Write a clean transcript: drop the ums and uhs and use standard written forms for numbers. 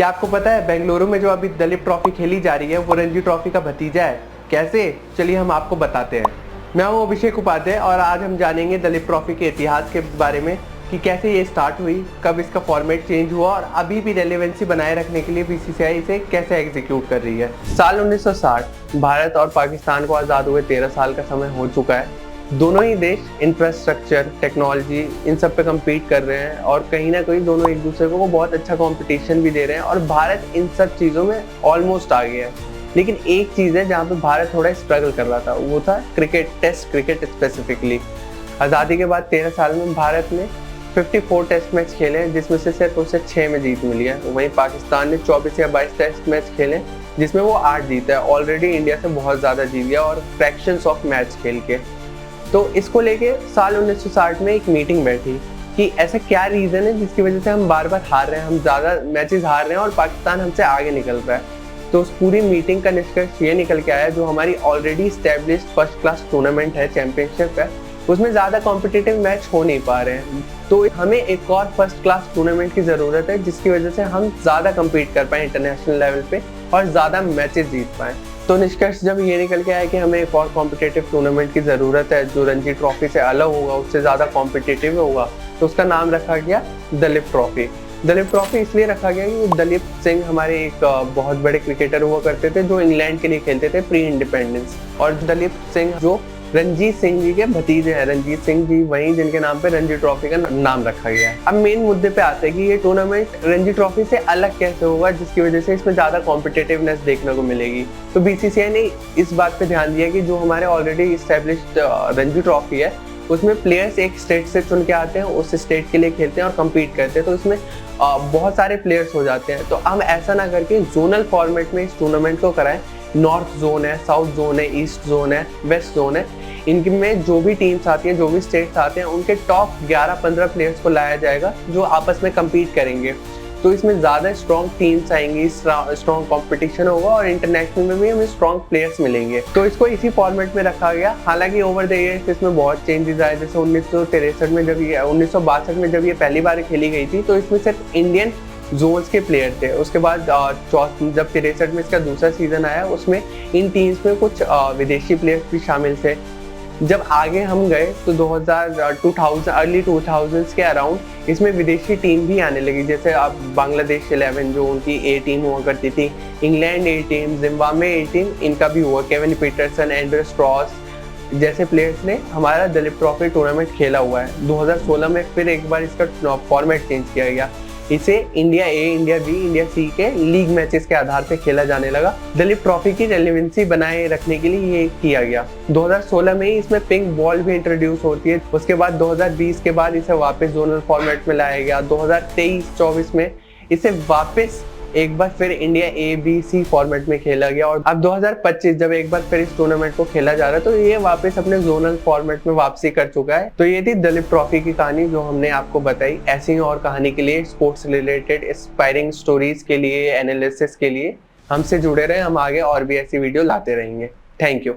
क्या आपको पता है बेंगलुरु में जो अभी दलीप ट्रॉफी खेली जा रही है वो रणजी ट्रॉफी का भतीजा है। कैसे? चलिए हम आपको बताते हैं। मैं हूँ अभिषेक उपाध्याय और आज हम जानेंगे दलीप ट्रॉफी के इतिहास के बारे में कि कैसे ये स्टार्ट हुई, कब इसका फॉर्मेट चेंज हुआ और अभी भी रेलेवेंसी बनाए रखने के लिए बीसीसीआई इसे कैसे एग्जीक्यूट कर रही है। साल 1960 भारत और पाकिस्तान को आज़ाद हुए 13 साल का समय हो चुका है। दोनों ही देश इंफ्रास्ट्रक्चर, टेक्नोलॉजी इन सब पे कम्पीट कर रहे हैं और कहीं ना कहीं दोनों एक दूसरे को बहुत अच्छा कंपटीशन भी दे रहे हैं और भारत इन सब चीज़ों में ऑलमोस्ट आ गया है। लेकिन एक चीज़ है जहाँ पे भारत थोड़ा स्ट्रगल कर रहा था, वो था क्रिकेट, टेस्ट क्रिकेट स्पेसिफिकली। आज़ादी के बाद 13 साल में भारत ने 54 टेस्ट मैच खेले हैं, जिसमें से सिर्फ उसे 6 में जीत मिली है। वहीं पाकिस्तान ने 24 या 22 टेस्ट मैच खेले जिसमें वो 8 जीता है। ऑलरेडी इंडिया से बहुत ज़्यादा जीत गया और फ्रैक्शंस ऑफ मैच खेल के। तो इसको लेके साल 1960 में एक मीटिंग बैठी कि ऐसा क्या रीज़न है जिसकी वजह से हम बार बार हार रहे हैं, हम ज़्यादा मैचेस हार रहे हैं और पाकिस्तान हमसे आगे निकल रहा है। तो उस पूरी मीटिंग का निष्कर्ष ये निकल के आया, जो हमारी already established first class tournament है, चैंपियनशिप है, उसमें ज़्यादा कॉम्पिटिटिव मैच हो नहीं पा रहे हैं। तो हमें एक और फर्स्ट क्लास टूर्नामेंट की ज़रूरत है जिसकी वजह से हम ज़्यादा कम्पीट कर पाएँ इंटरनेशनल लेवल पे और ज़्यादा मैचेस जीत पाएँ। तो निष्कर्ष जब ये निकल के आया कि हमें एक और कॉम्पिटिटिव टूर्नामेंट की ज़रूरत है जो रणजी ट्रॉफी से अलग होगा, उससे ज़्यादा कॉम्पिटिटिव होगा, तो उसका नाम रखा गया दलीप ट्रॉफी। दलीप ट्रॉफी इसलिए रखा गया कि दलीप सिंह हमारे एक बहुत बड़े क्रिकेटर हुआ करते थे जो इंग्लैंड के लिए खेलते थे प्री इंडिपेंडेंस, और दलीप सिंह जो रंजीत सिंह जी के भतीजे हैं, रंजीत सिंह जी वहीं जिनके नाम पे रणजी ट्रॉफी का नाम रखा गया है। अब मेन मुद्दे पे आते हैं कि ये टूर्नामेंट रणजी ट्रॉफी से अलग कैसे होगा जिसकी वजह से इसमें ज़्यादा कॉम्पिटिटिवनेस देखने को मिलेगी। तो बीसीसीआई ने इस बात पे ध्यान दिया कि जो हमारे ऑलरेडी इस्टेब्लिश्ड रणजी ट्रॉफी है उसमें प्लेयर्स एक स्टेट से चुन के आते हैं, उस स्टेट के लिए खेलते हैं और कम्पीट करते हैं, तो इसमें बहुत सारे प्लेयर्स हो जाते हैं। तो हम ऐसा ना करके जोनल फॉर्मेट में इस टूर्नामेंट को कराएं। नॉर्थ जोन है, साउथ जोन है, ईस्ट जोन है, वेस्ट जोन है, इनमें जो भी टीम्स आती हैं, जो भी स्टेट्स आते हैं, उनके टॉप 11-15 प्लेयर्स को लाया जाएगा जो आपस में कम्पीट करेंगे। तो इसमें ज़्यादा स्ट्रॉन्ग टीम्स आएंगी, स्ट्रॉन्ग कंपटीशन होगा और इंटरनेशनल में भी हमें स्ट्रॉन्ग प्लेयर्स मिलेंगे। तो इसको इसी फॉर्मेट में रखा गया। हालांकि ओवर द ईयर्स इसमें बहुत चेंजेस आए। जैसे 1963 में जब ये 1962 में जब ये पहली बार खेली गई थी तो इसमें सिर्फ इंडियन जोन्स के प्लेयर थे। उसके बाद जब 63 में इसका दूसरा सीजन आया उसमें इन टीम्स में कुछ विदेशी प्लेयर्स भी शामिल थे। जब आगे हम गए तो 2000 अर्ली 2000s के अराउंड इसमें विदेशी टीम भी आने लगी। जैसे अब बांग्लादेश 11 जो उनकी ए टीम हुआ करती थी, इंग्लैंड ए टीम, जिम्बाब्वे ए टीम, इनका भी हुआ। केविन पीटरसन, एंड्रे स्ट्रॉस जैसे प्लेयर्स ने हमारा दलीप ट्रॉफी टूर्नामेंट खेला हुआ है। 2016 में फिर एक बार इसका फॉर्मेट चेंज किया गया। इसे इंडिया ए, इंडिया बी, इंडिया सी के लीग मैचेस के आधार पर खेला जाने लगा। दलीप ट्रॉफी की रेलेवेंसी बनाए रखने के लिए ये किया गया। 2016 में ही इसमें पिंक बॉल भी इंट्रोड्यूस होती है। उसके बाद 2020 के बाद इसे वापस जोनल फॉर्मेट में लाया गया। 2023-24 में इसे वापस एक बार फिर इंडिया ए, बी, सी फॉर्मेट में खेला गया और अब 2025 जब एक बार फिर इस टूर्नामेंट को खेला जा रहा है तो ये वापस अपने जोनल फॉर्मेट में वापसी कर चुका है। तो ये थी दलीप ट्रॉफी की कहानी जो हमने आपको बताई। ऐसी और कहानी के लिए, स्पोर्ट्स रिलेटेड इंस्पायरिंग स्टोरीज के लिए, एनालिसिस के लिए हमसे जुड़े रहे। हम आगे और भी ऐसी वीडियो लाते रहेंगे। Thank you.